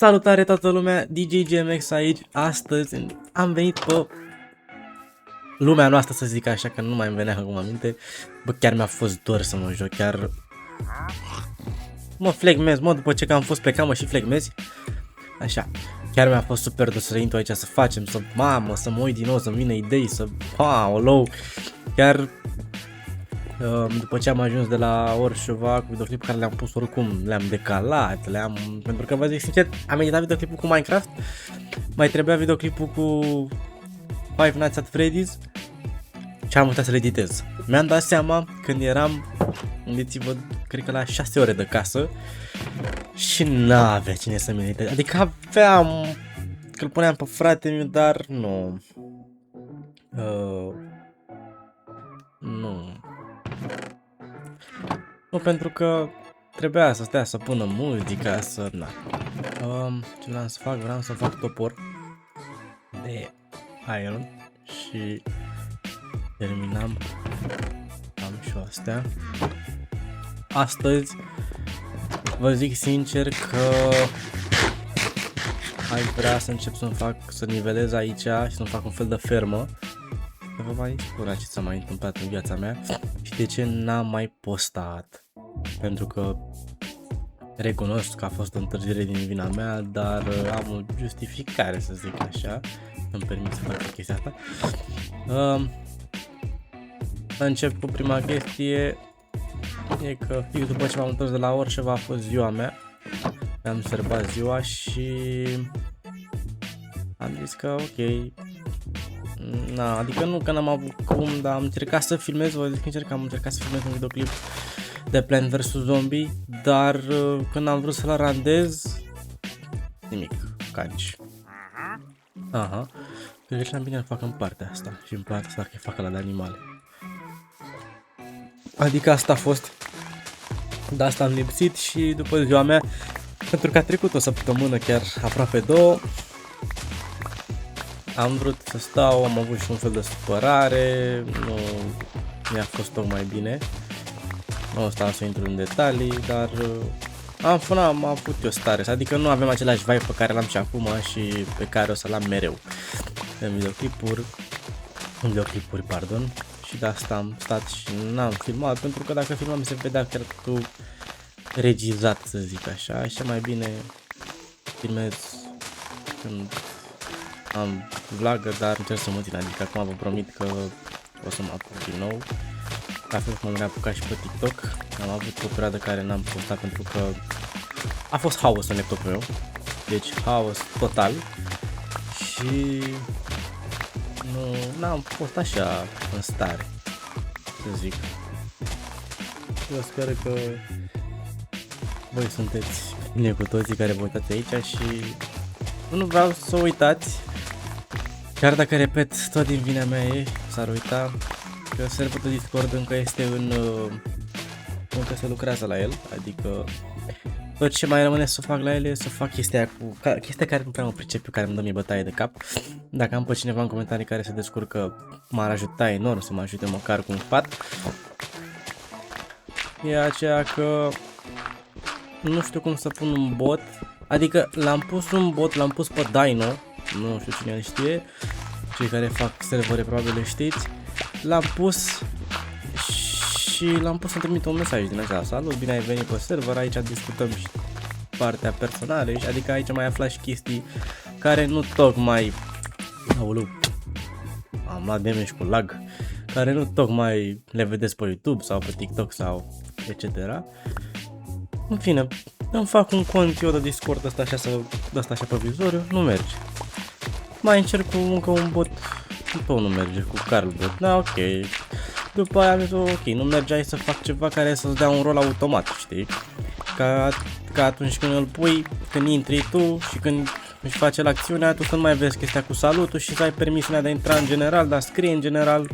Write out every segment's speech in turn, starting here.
Salutare toată lumea, DJ GMX aici. Astăzi am venit pe lumea noastră, să zic așa, că nu mai îmi venea acum aminte. Bă, chiar mi-a fost dor să mă joc, chiar mă flegmez, mă, după ce că am fost plecat, mă și flegmezi. Așa, chiar mi-a fost super dor să intru aici, să facem, să mamă, să mă uit din nou, să-mi vină idei, să olou. Chiar după ce am ajuns de la Orșova cu videoclipul care le-am pus, oricum le-am decalat, pentru că vă zic sincer, am editat videoclipul cu Minecraft, mai trebuia videoclipul cu Five Nights at Freddy's și am uitat să le editez. Mi-am dat seama când eram, gândiți-vă, cred că la 6 ore de casă și n-avea cine să-mi editez, adică aveam, că îl puneam pe frate meu, dar nu. Nu, pentru că trebuia să stea să pună muzica, să... Na. Ce vreau să fac? Vreau să fac topor de iron și terminam. Am și astea. Astăzi vă zic sincer că aș vrea să încep să nivelez aici și să-mi fac un fel de fermă. Că vă mai spune ce s-a mai întâmplat în viața mea și de ce n-am mai postat. Pentru că recunosc că a fost o întârziere din vina mea, dar am o justificare, să zic așa. Îmi permit să fac chestia asta. Încep cu prima chestie. E că fix după ce m-am întors de la Orșova a fost ziua mea. Am sărbat ziua și am zis că ok. Na, adică nu că n-am avut cum, dar am încercat să filmez, vă zic sincer că am încercat să filmez un videoclip de Plants vs Zombie, dar când am vrut să-l randez, nimic, canci. Aha, cred că cel mai bine îl fac în partea asta și în partea asta că fac ăla de animale. Adică asta a fost, de asta am lipsit și după ziua mea, pentru că a trecut o săptămână, chiar aproape 2, am vrut să stau, am avut și un fel de supărare, nu mi-a fost tocmai bine. Nu stau să intru în detalii, dar am avut eu stare, adică nu avem același vibe pe care l-am și acum și pe care o să l-am mereu în videoclipuri, pardon. Și de asta am stat și n-am filmat, pentru că dacă filmam se vedea chiar tu regizat, să zic așa, și mai bine filmez când am vlogger, dar încerc să mă țin, adică acum vă promit că o să mă apuc din nou. La fel cum am reapucat și pe TikTok, am avut o perioadă care n-am postat pentru că a fost haos în laptopul meu, deci haos total și n-am fost așa în stare, să zic. Eu sper că voi sunteți bine cu toții care vă uitați aici și nu vreau să uitați, chiar dacă repet, tot din vina mea s-ar uita că serverul de Discord încă este încă se lucrează la el, adică tot ce mai rămâne să fac la el e să fac chestia care nu prea mă pricep eu, care îmi dă mie bătaie de cap. Dacă am pe cineva în comentarii care se descurcă, m-ar ajuta enorm să mă ajute măcar cu un sfat. E aceea că nu știu cum să pun un bot, adică l-am pus pe Dino, nu știu cine îl știe, cei care fac servere probabil le știți. L-am pus și l-am pus să trimit un mesaj din așa: salut, bine ai venit pe server, aici discutăm și partea personală, adică aici mai aflați și chestii care nu tocmai, aoleu, am luat damage cu lag, care nu tocmai le vedeți pe YouTube sau pe TikTok sau etc. În fine, îmi fac un cont eu de Discord ăsta așa pe vizoriu, nu merge. Mai încerc cu încă un bot, tot nu merge, cu Carlbot, da, ok. După aia am zis, ok, nu merge, hai să fac ceva care să-ți dea un rol automat, știi? Ca atunci când îl pui, când intri tu și când își face la acțiunea, tu să nu mai vezi chestia cu salutul și să ai permisiunea de a intra în general, dar scrie în general,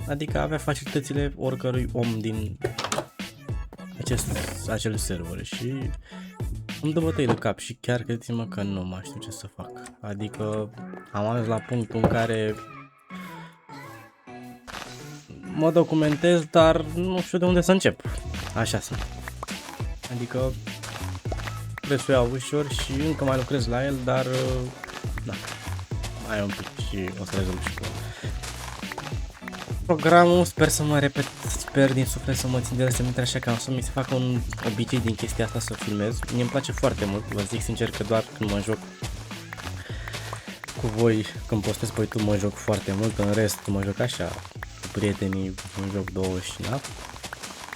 adică avea facilitățile oricărui om din acel server și îmi dă bătăi de cap și chiar credeți-mă că nu mai știu ce să fac. Adică am ajuns la punctul în care mă documentez, dar nu știu de unde să încep. Așa sunt. Adică trebuie să o iau ușor și încă mai lucrez la el, dar da, mai un pic și o să rezolv și cu programul. Sper să mă repet, sper din suflet să mă țin de ele așa că să mi se facă un obicei din chestia asta să filmez. Mie îmi place foarte mult, vă zic sincer că doar când mă joc cu voi, când postez pe YouTube mă joc foarte mult, în rest mă joc așa cu prietenii, mă joc 20 și da.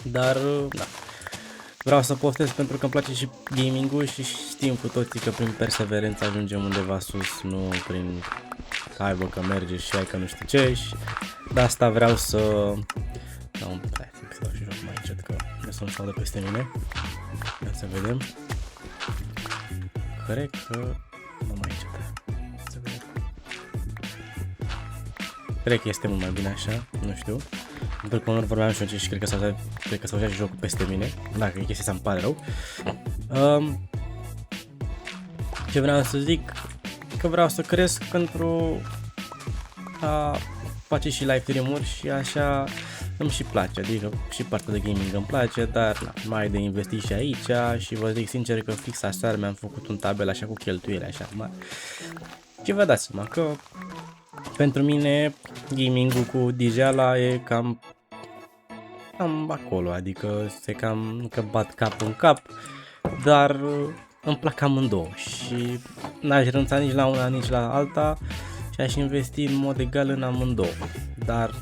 Dar da, vreau să postez pentru că îmi place și gaming-ul și știm cu toții că prin perseverență ajungem undeva sus, nu prin hai bă că merge și hai că nu știu ce și de asta vreau să... Da, hai să dau și joc mai încet că nu să-mi sală peste mine. Ia să vedem. Cred că... nu mai încet. Să vedem. Cred că este mult mai bine așa, nu știu. Pentru că unor vorbeam și eu și cred că s-a și jocul peste mine. Dacă e chestia asta îmi pare rău. Ce vreau să zic? Că vreau să cresc pentru a face și live stream-uri și așa îmi și place, adică și partea de gaming îmi place, dar na, mai de investit și aici și vă zic sincer că fix aseară mi-am făcut un tabel așa cu cheltuieli așa mari. Și vă dați seama că pentru mine gaming-ul cu DJ-ala e cam acolo, adică se cam că bat cap în cap, dar îmi plac amândouă și n-aș renunța nici la una, nici la alta și aș investi în mod egal în amândouă, dar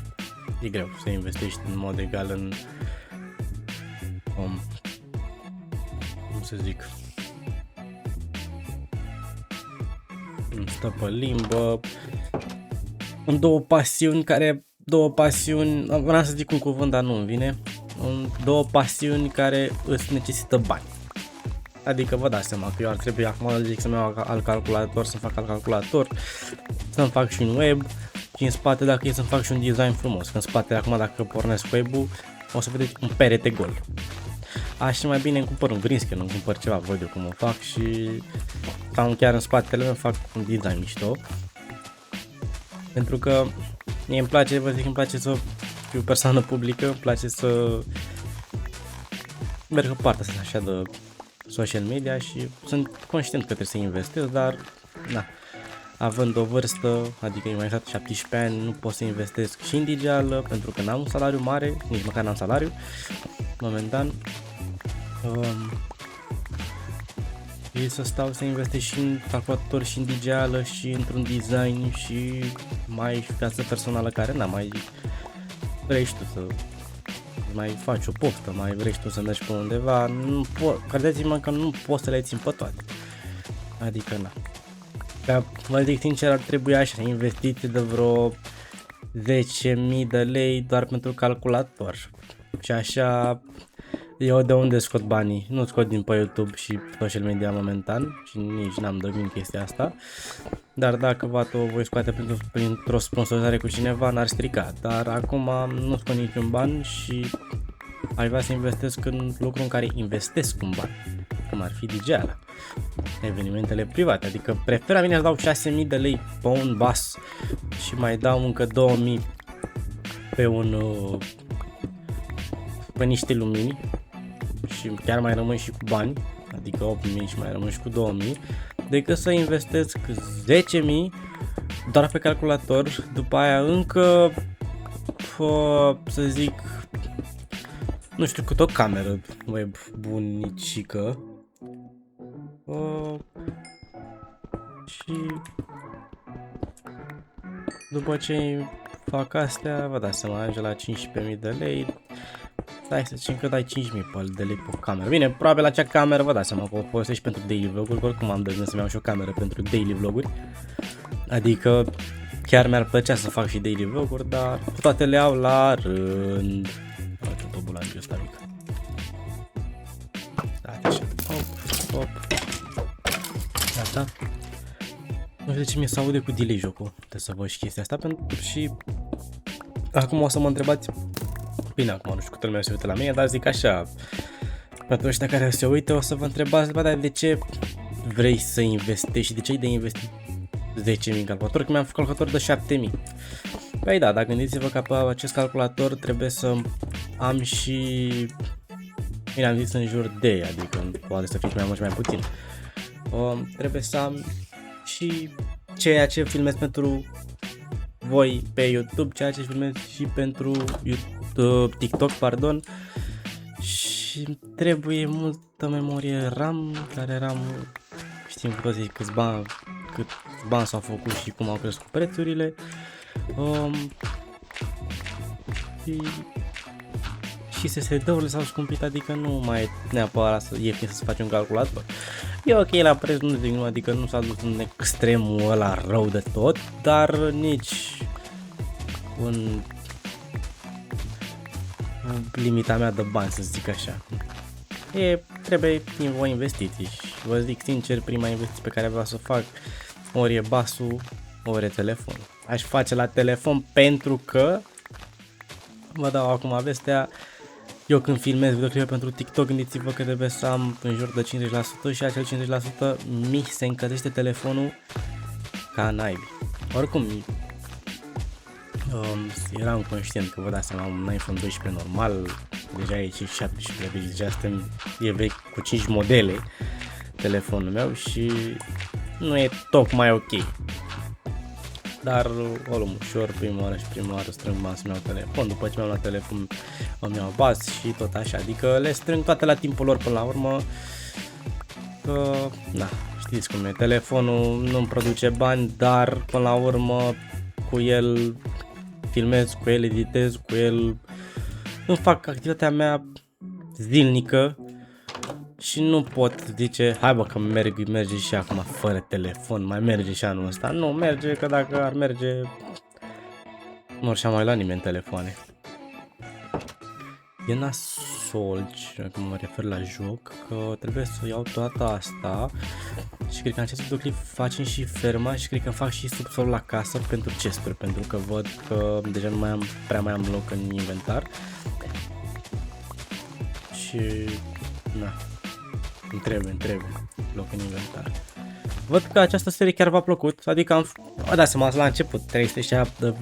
e greu să investești în mod egal în, cum să zic, în stă pe limbă, în două pasiuni, vreau să zic un cuvânt, dar nu îmi vine, în două pasiuni care îți necesită bani. Adică vă dați seama că eu ar trebui acum zic să-mi iau alt calculator, să fac alt calculator, să-mi fac și un web și în spate dacă e să-mi fac și un design frumos, că în spate acum dacă pornesc web-ul o să vedeți un perete gol. Așa mai bine îmi cumpăr un green screen, îmi cumpăr ceva, văd eu cum o fac și sau chiar în spatele meu fac un design mișto. Pentru că mie îmi place, vă zic, îmi place să fiu persoană publică, îmi place să merg pe partea asta așa de social media și sunt conștient că trebuie să investesc, dar na, având o vârstă, adică eu mai exact 17 ani, nu pot să investesc și în digitală pentru că n-am un salariu mare, nici măcar n-am salariu momentan. Și să stau să investesc și în calculator și în digitală și într-un design și mai viață personală care n-am mai vrei și tu să mai faci o poftă, mai vrei și tu să mergi pe undeva, nu pot, credeți-mă că nu poți să le țin pe toate. Adică na. Că vă zic sincer, ar trebui așa investiți de vreo 10.000 de lei doar pentru calculator. Și așa eu de unde scot banii? Nu scot din pe YouTube și social media momentan și nici n-am dăruit chestia asta. Dar dacă o voi scoate printr-o sponsorizare cu cineva, n-ar strica. Dar acum nu scot niciun ban și aș vrea să investesc în lucruri în care investesc un ban, cum ar fi DJ-ala, evenimentele private, adică prefer mine să dau 6.000 de lei pe un bas și mai dau încă 2.000 pe niște lumini și chiar mai rămân și cu bani, adică 8.000 și mai rămân și cu 2.000, decât să investesc 10.000 doar pe calculator, după aia încă, să zic, nu știu, cât o cameră web bunicică și după ce fac astea, vă dați seama, ajunge la 15.000 de lei. Stai să zicem că dai 5.000 de lei pe o cameră. Bine, probabil acea cameră, vă dați seama că o folosești pentru daily vlog-uri, oricum am de gând să-mi iau și o cameră pentru daily vlog-uri. Adică chiar mi-ar plăcea să fac și daily vlog-uri, dar toate le iau la rând. Ce tobulangiu ăsta mic. Stai așa. Hop. Gata. Nu știu de ce mi se aude cu delay jocul. Trebuie să văd și chestia asta și acum o să mă întrebați. Bine, acum nu știu câtă lumea se uită la mine, dar zic așa, pentru ăștia care se uită o să vă întrebați, bă, dar de ce vrei să investești și de ce ai de investit 10.000 în calculator, că mi-am făcut calculator de 7.000. Păi da, dar gândiți-vă că pe acest calculator trebuie să am și, bine am zis în jur de, adică poate să fie mai mult și mai puțin, Trebuie să am și ceea ce filmez pentru voi pe YouTube, ceea ce filmez și pentru YouTube, TikTok, pardon. Și trebuie multă memorie RAM, care RAM știm cu toții cât bani s-au făcut și cum au crescut prețurile. Și SSD-urile s-au scumpit, adică nu mai e neapărat să ieftin să-ți faci un calculator. E ok la preț, nu zic nu, adică nu s-a dus în extremul ăla rău de tot, dar nici în limita mea de bani, să zic așa. Trebuie o investiție și vă zic sincer, prima investiție pe care vreau să o fac ori e basul, ori e telefon. Aș face la telefon pentru că vă dau acum vestea. Eu când filmez videoclipe pentru TikTok, gândiți-vă că trebuie să am în jur de 50% și acel 50% mi se încălzește telefonul ca naibii. Oricum, eram conștient că vă dați seama, un iPhone 12 normal, deja e 17, deci deja e vechi cu 5 modele telefonul meu și nu e tocmai ok. Dar o luăm ușor, prima oară strâng bani să-mi iau telefon, după ce mi-am luat telefon îmi iau bas și tot așa, adică le strâng toate la timpul lor până la urmă, că, da, știți cum e, telefonul nu-mi produce bani, dar până la urmă cu el filmez, cu el editez, cu el îmi fac activitatea mea zilnică și nu pot zice, hai bă că merge și acum fără telefon, mai merge și anul ăsta. Nu merge, că dacă ar merge nu ar și-a mai luat nimeni telefoane. E nasol, când mă refer la joc, că trebuie să iau toată asta și cred că în acest videoclip facem și ferma și cred că fac și subsol la casă pentru chesturi, pentru că văd că deja nu prea mai am loc în inventar. Și na, îmi trebuie loc în inventar. Văd că această serie chiar v-a plăcut, adică dați seama, la început 307 de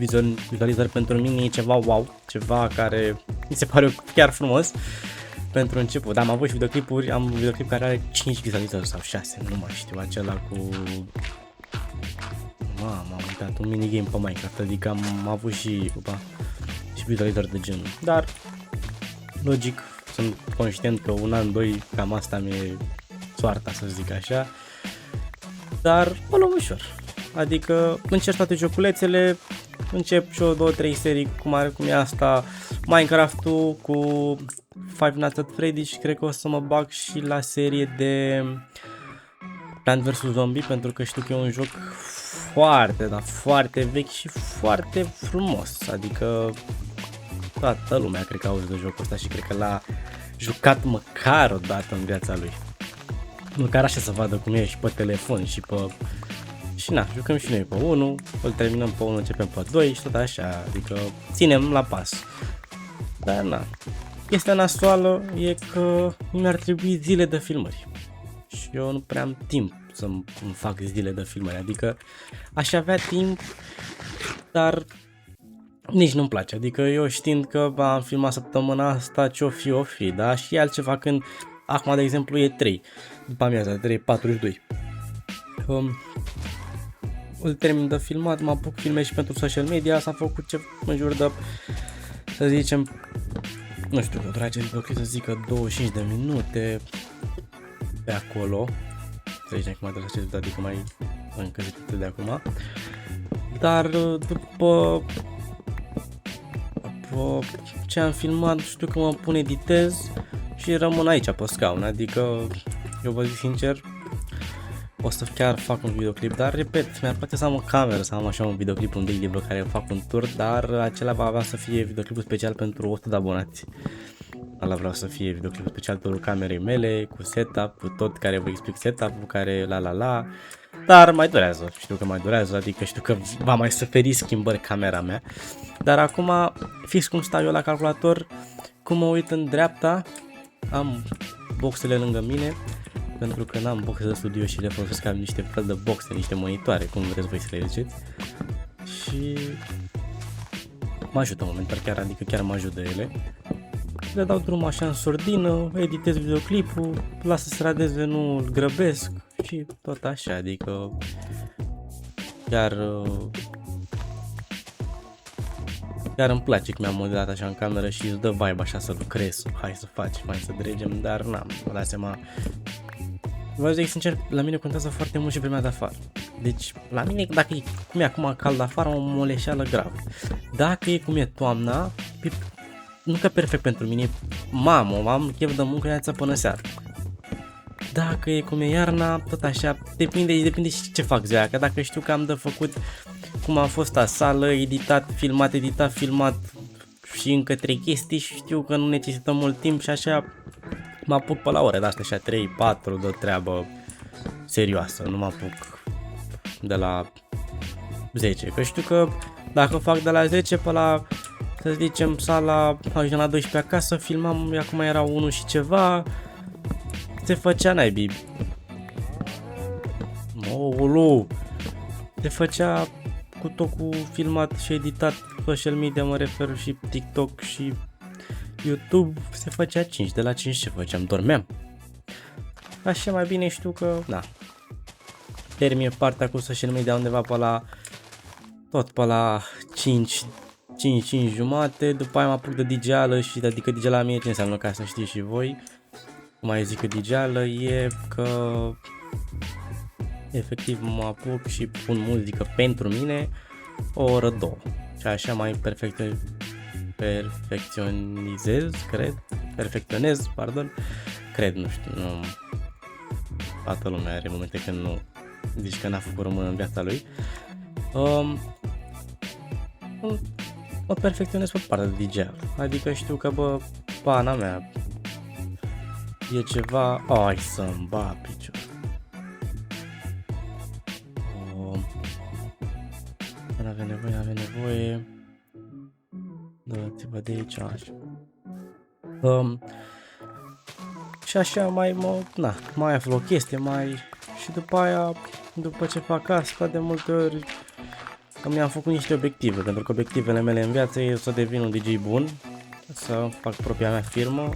vizualizări pentru mine e ceva wow, ceva care mi se pare chiar frumos pentru început. Dar am avut și videoclipuri, am un videoclip care are 5 vizualizări sau 6, nu mai știu, acela cu... M-am uitat, un minigame pe Minecraft, adică am avut și vizualizări de genul. Dar, logic, sunt conștient că un an, doi, cam asta mi-e soarta, să zic așa. Dar o luăm ușor, adică încerc toate joculețele, încep și o 2-3 serii cum e asta, Minecraft-ul cu Five Nights at Freddy's și cred că o să mă bag și la serie de Plant vs Zombie, pentru că știu că e un joc foarte vechi și foarte frumos, adică toată lumea cred că auzi de jocul ăsta și cred că l-a jucat măcar o dată în viața lui. Măcar așa să vadă cum e și pe telefon și pe... Și na, jucăm și noi pe 1, îl terminăm pe 1, începem pe 2 și tot așa, adică ținem la pas. Dar na, chestia nasoală e că mi-ar trebui zile de filmări. Și eu nu prea am timp să-mi fac zile de filmări, adică aș avea timp, dar nici nu-mi place, adică eu știind că am filmat săptămâna asta ce o fi, da? Și e altceva când, acum de exemplu e 3, după amiaza, 3:42. Îl termin de filmat, mă apuc filme și pentru social media, s-a făcut în jur de, să zicem, nu știu, o trage videoclip să zică 25 de minute, pe acolo, să zicem cum adresa acest, adică mai încălzit de acum, dar după ce am filmat, știu că mă pun editez și rămân aici pe scaun, adică eu vă zic sincer, o să chiar fac un videoclip, dar repet, mi-ar plăcea să am o cameră, să am așa un videoclip, un daily vlog care fac un tur, dar acela va avea să fie videoclipul special pentru 100 de abonați. Ala vreau să fie videoclipul special pentru camerei mele, cu setup, cu tot, care vă explic setup-ul, care la, dar mai durează, știu că mai durează, adică știu că va mai suferi schimbări camera mea, dar acum, fix cum stau eu la calculator, cum mă uit în dreapta, am boxele lângă mine, pentru că n-am boxe de studio și le folosesc ca niște fel de boxe, niște monitoare, cum vreți voi să le ziceți. Și mă ajută momentan chiar, adică chiar mă ajută ele. Le dau drumul așa în sordină, editez videoclipul, las să se radeze, nu îl grăbesc și tot așa, adică chiar chiar îmi place că mi-am modelat așa în cameră și îți dă vibe așa să lucrezi, hai să faci, hai să dregem, dar n-am, mă dat seama. Vă zic sincer, la mine contează foarte mult și vremea de afară. Deci, la mine, dacă e cum e acum cald afară, o moleșeală grav. Dacă e cum e toamna, nu că perfect pentru mine, mamă, am chef de muncă dimineața până seara. Dacă e cum e iarna, tot așa, depinde și ce fac ziua aia, că dacă știu că am de făcut cum a fost a sală, editat, filmat și încă 3 chestii și știu că nu necesită mult timp și așa mă apuc pe la ore de astea, așa 3-4 de treabă serioasă, nu mă apuc de la 10, că știu că dacă fac de la 10 pe la, să zicem, sala, ajung la 12 acasă, filmam, acum era 1 și ceva, se făcea naibii. Oulu! Se făcea cu tot cu filmat și editat, social media mă refer, și TikTok și YouTube, se făcea 5, de la 5 ce făceam? Dormeam. Așa mai bine știu că, da, termin partea cu social media undeva pe la, tot pe la 5 jumate, după aia mă apuc de DJ-ală și adică DJ la mine ce înseamnă, ca să știți și voi, cum mai zic că DJ-ală e că efectiv mă apuc și pun muzică pentru mine o oră, 2 și așa mai perfecționez, cred, nu știu, nu, toată lumea are momente când nu, zici că n-a făcut român în viața lui. Mă perfecționez pe partea de DJ, adică știu că, bă, pana mea e ceva, ai să-mi ba picior. N-avem nevoie, dă-ți-vă de aici, așa. Și așa mai aflu o chestie, și după aia, după ce fac asta, de multe ori mi-am făcut niște obiective, pentru că obiectivele mele în viață e să devin un DJ bun, să fac propria mea firmă,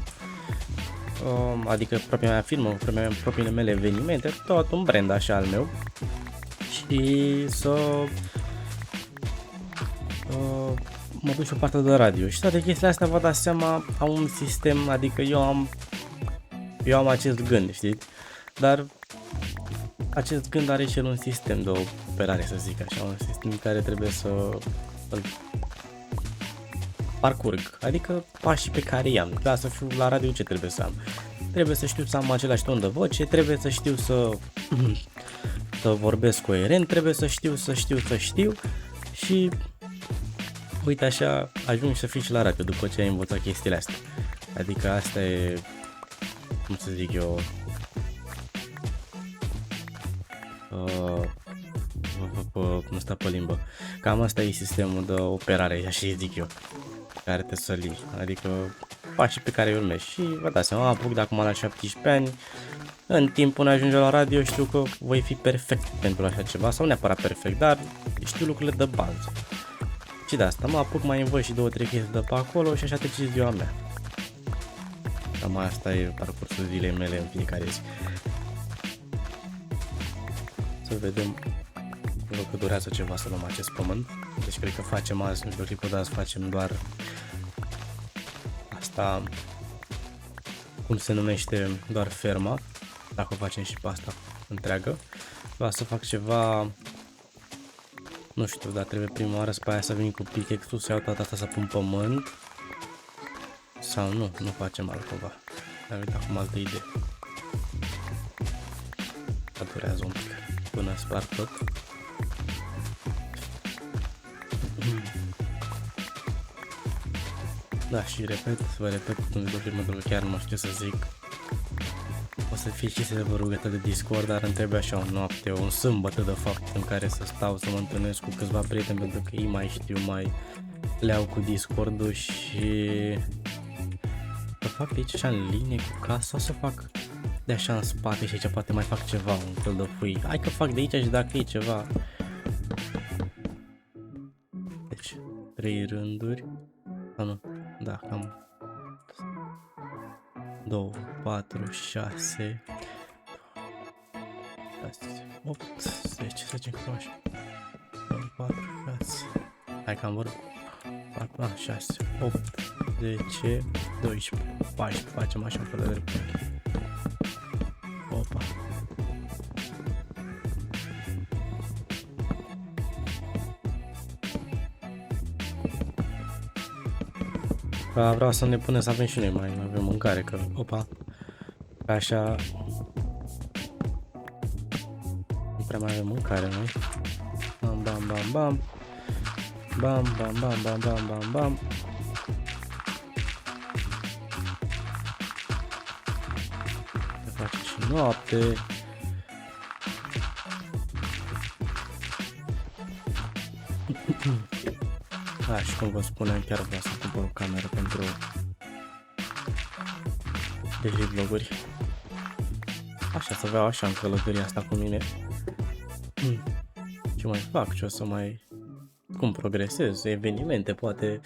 adică propriile mele evenimente, tot un brand așa al meu, și să mă duc și pe partea de radio. Și toate chestiile astea, vă dați seama, au un sistem, adică eu am acest gând, știți? Dar acest gând are și el un sistem de operare, să zic așa, un sistem care trebuie să îl parcurg, adică pașii pe care i-am. Da, să fiu la radio, ce trebuie să am? Trebuie să știu să am același ton de voce, trebuie să știu să vorbesc coerent, trebuie să știu și uite așa ajungi să fii și la radio după ce ai învățat chestiile astea. Adică asta e, cum să zic eu, nu sta pe limbă. Cam asta e sistemul de operare, așa zic eu, care te săli, adică pașii pe care îi urmezi. Și vă dați seama, mă apuc de acum la 17 ani, în timp până ajunge la radio știu că voi fi perfect pentru așa ceva, sau neapărat perfect, dar știu lucrurile de bază. Și de asta mă apuc, mai învăț și 2-3 chestii de pe acolo și așa trece ziua mea. Cam asta e parcursul zilei mele în fiecare zi. Să vedem, cred că durează ceva să luăm acest pământ. Deci cred că facem azi, nu știu, clipul de azi facem doar asta, cum se numește, doar ferma. Dacă o facem și pe asta întreagă. Vreau să fac ceva, nu știu, dar trebuie prima oară pe aia să vin cu pickaxe-ul, să iau toată asta să pun pământ. Sau nu facem altceva. Am uitat acum altă idee. Durează un pic până sparg tot. Da, și vă repet în videoclip, pentru că chiar nu știu ce să zic. O să fie și serverul de Discord, dar îmi trebuie așa o noapte, o sâmbătă de fapt, în care să stau să mă întâlnesc cu câțiva prieteni, pentru că ei mai știu, mai le-au cu Discord-ul și să fac de aici așa în linie cu casa, sau să fac de așa în spate și aici poate mai fac ceva, un fel de fui. Hai că fac de aici și dacă e ceva. Deci, 3 rânduri. Sau nu? Da, cam 2, 4, 6, 6, 8, 10, să zicem că așa. 4, 6. Hai că am vorbit. 4, 6, 8, 10, 12, 14. Facem așa în fel de drept. Opa. Vreau să ne punem să avem și noi mai avem mâncare, că opa. Așa. Nu prea mai avem mâncare, noi. Bam, bam, bam, bam. Bam, bam, bam, bam, bam, bam, bam. Se face și noapte. Da, și cum vă spuneam, chiar vreau să cumpăr o cameră pentru daily vloguri. Așa, să vreau așa în călătoria asta cu mine. Ce mai fac? Ce o să mai... Cum progresez? Evenimente, poate...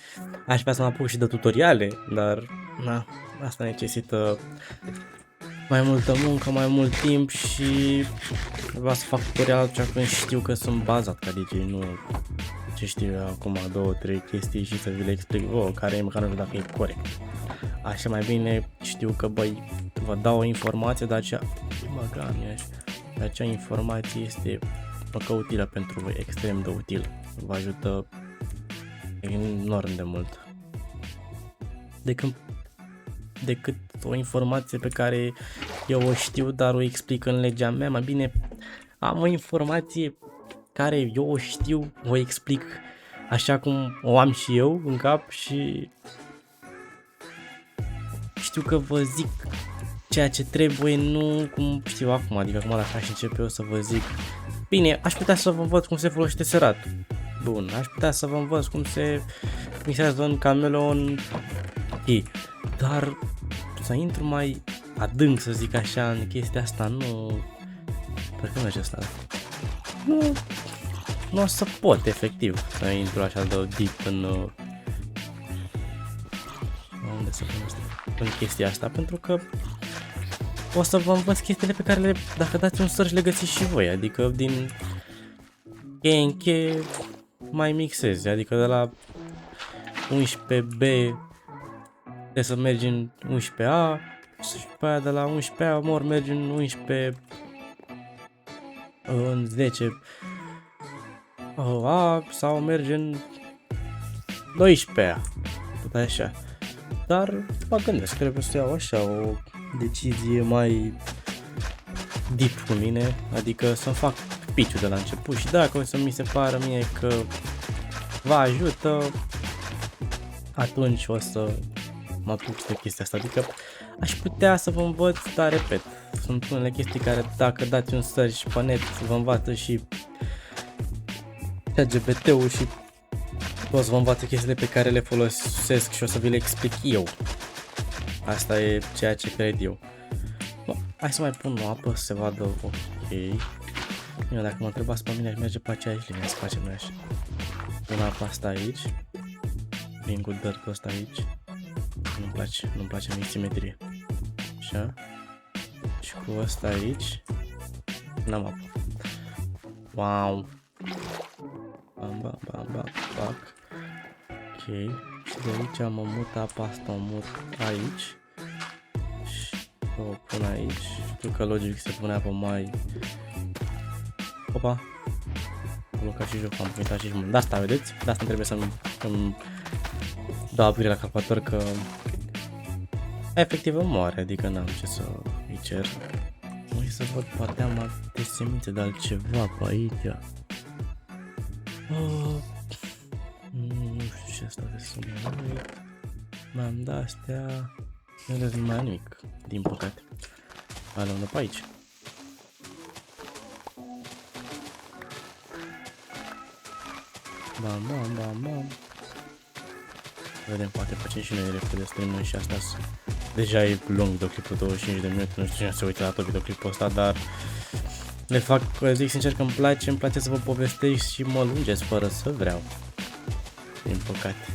Aș vrea să mă apuc și de tutoriale, dar... Na, asta necesită mai multă muncă, mai mult timp și... Vreau să fac tutorial atunci când știu că sunt bazat ca DJ, nu... Ce știu eu acum, 2-3 chestii și să vi le explic vouă, care e măcar nu știu dacă e corect. Așa mai bine știu că, băi, vă dau o informație, dar acea informație este încă utilă pentru voi, extrem de utilă. Vă ajută enorm de mult. Decât o informație pe care eu o știu, dar o explic în legea mea, mai bine am o informație care eu o știu, o explic așa cum o am și eu în cap și știu că vă zic ceea ce trebuie, nu cum știu acum, adică acum dacă aș începe eu să vă zic, bine, aș putea să vă învăț cum se folosește seratul. Bun, aș putea să vă învăț cum se mixează în Cameleon, dar să intru mai adânc, să zic așa, în chestia asta, nu... Parcă merge asta. Nu o să pot, efectiv, să intru așa de deep în... Unde să pun asta? În chestia asta, pentru că o să vă învăț chestiile pe care, dacă dați un search, le găsiți și voi, adică din KNK mai mixezi, adică de la 11B trebuie să mergi în 11A și pe aia de la 11A mor mergi în 11 în 10 A sau mergi în 12A, tot așa. Dar mă gândesc, trebuie să iau așa o decizie mai deep cu mine, adică să-mi fac pitch-ul de la început și dacă o să mi se pară mie că vă ajută, atunci o să mă apuc de chestia asta, adică aș putea să vă învăț, dar repet, sunt unele chestii care dacă dați un search pe net vă învață și ChatGPT-ul și o să vă învață chestiile pe care le folosesc și o să vi le explic eu. Asta e ceea ce cred eu. Bă, hai să mai pun o apă să se vadă ok. Bine, dacă mă întrebați pe mine, aș merge pe aceeași linie să facem noi așa. Pun apa asta aici. Vin cu dirt-ul ăsta aici. Nu-mi place nici simetrie. Așa. Și cu ăsta aici. N-am apă. Wow. Bam, bam, bam, bam, bac. Ok. Și de aici mă mut apa asta, o mut aici. Și o pun aici. Știu că logic se pune apă mai... Opa! Am blocat și jocul, am uitat și jumătate. De asta, vedeți? De asta trebuie să-mi dau aprire la calculator, că efectiv îmi moare, adică n-am ce să îi cer. Voi să văd, poate am alte semințe de altceva pe aici. Nu știu ce asta de sună. M-am dat astea. Nu le mai am nimic, din păcate. Ale unde pe aici. Bam, bam, bam, bam. Vedem, poate facem și noi repede stream și asta. Deja e lung videoclipul, 25 de minute, nu știu cine se uită la tot videoclipul ăsta, dar le fac, zic sincer că îmi place să vă povestesc și mă lungesc fără să vreau. Din păcate.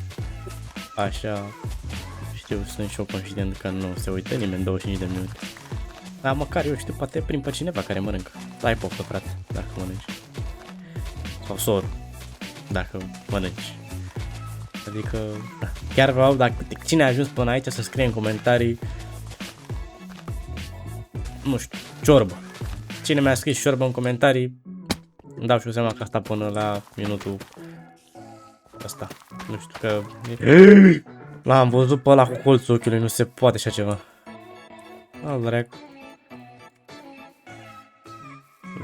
Așa, știu, sunt și eu conștient că nu se uită nimeni 25 de minute. Dar măcar eu știu, poate prin pe cineva care mănâncă. Ai poftă, frate, dacă mănânci. Sau soră, dacă mănânci. Adică, chiar vreau, dacă cine a ajuns până aici să scrie în comentarii, nu știu, ciorbă. Cine mi-a scris ciorbă în comentarii, îmi dau și eu seama că asta până la minutul ăsta. Nu știu că... L-am văzut pe ăla cu colțul ochiului, nu se poate așa ceva. Al dracu.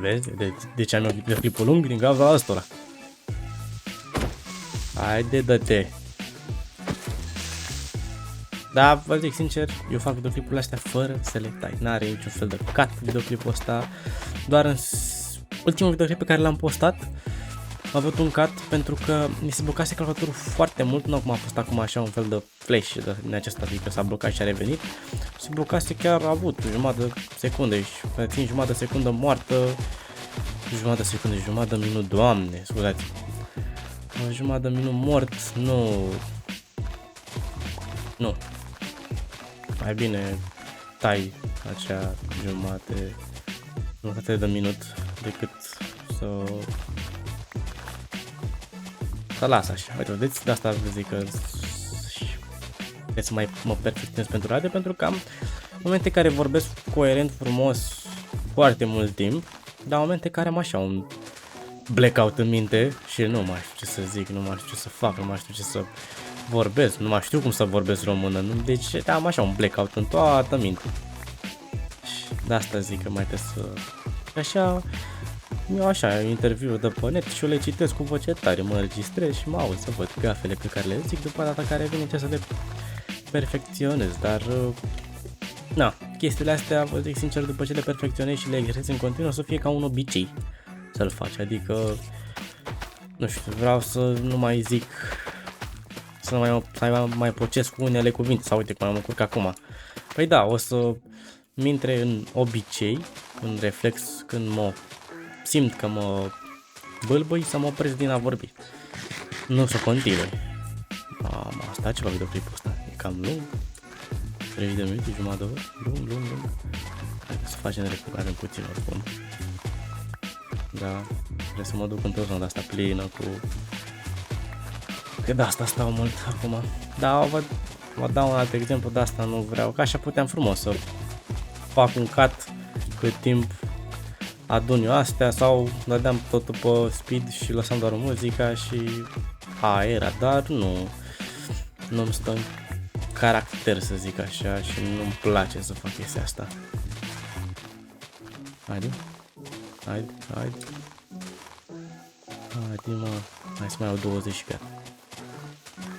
Vezi? De ce am eu videoclipul lung? Din cauza ăstora. Haide, dă-te. Da, vă zic sincer, eu fac videoclipurile astea fără să le tai. N-are niciun fel de cut videoclipul ăsta. Doar în ultimul videoclip pe care l-am postat am avut un cut pentru că mi se blocase calculatorul foarte mult. Nu cum a fost acum așa un fel de flash din acesta, adică s-a blocat și a revenit. Se blocase, chiar a avut jumătate de secundă și țin jumătate de secundă moartă. Jumătate de secundă, jumătate de minut, doamne, scuzați. Jumătate de minut mort, nu. Nu. Mai bine tai acea jumătate de minut decât să las așa. Uite, vedeți, de asta vă zic că să mai mă perfecționez pentru radio, pentru că am momente care vorbesc coerent, frumos, foarte mult timp, dar momente care am așa un blackout în minte și nu mai știu ce să zic, nu mai știu ce să fac, nu mai știu ce să vorbesc, nu mai știu cum să vorbesc română, deci am așa un blackout în toată mintea. Și de asta zic că mai trebuie să... Așa, eu așa, interviu de pe net și eu le citesc cu voce tare, mă înregistrez și mă aud să văd gafele pe care le zic, după data care vine ce să le perfecționez, dar... Na, chestiile astea, vă zic sincer, după ce le perfecționez și le exersez în continuu, o să fie ca un obicei să-l faci, adică, nu știu, vreau să nu mai zic, să mai pocesc cu unele cuvinte, sau uite cum am încurcat acum. Păi da, o să mi intre în obicei, în reflex, când mă simt că mă bâlbâi, să mă opresc din a vorbi. Nu să continui. Am asta ceva videoclipul ăsta, e cam lung. 30 de minute, jumătate de oră, lung. Haideți să facem recuperare puțin oricum. Da, trebuie să mă duc într-o zonă de asta plină cu... Că de asta stau mult acum. Da, vă dau un alt exemplu, de asta nu vreau, că așa puteam frumos să fac un cut cât timp adun eu astea sau dădeam totul pe speed și lăsam doar muzica și aera, dar nu-mi stă în caracter, să zic așa, și nu-mi place să fac chestia asta. Haide, mă, hai să mai au 20 și gata.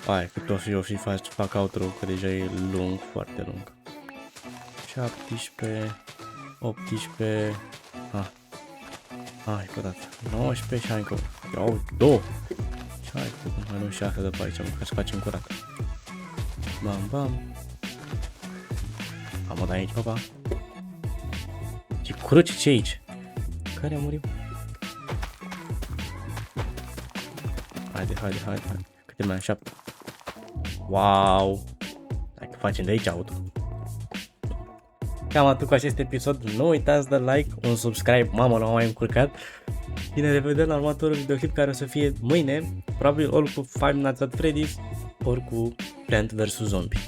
Hai, cât o fi eu și fac outro, că deja e lung, foarte lung. 17, 18, hai, dată. 19 și hai încă, iau, 2. Și hai, mai luăm și asta de pe aici, măcar să facem curat. Bam. Am o de aici, papa. Ce cruci ce aici? Care a murit? Haide. Câte mai am? 7. Wow! Dacă facem de aici auto. Cam atât cu acest episod. Nu uitați de like, un subscribe. Mamă, l-am mai încurcat. Bine, ne revedem la următorul videoclip care o să fie mâine. Probabil ori cu Five Nights at Freddy's, ori cu Plant vs. Zombie.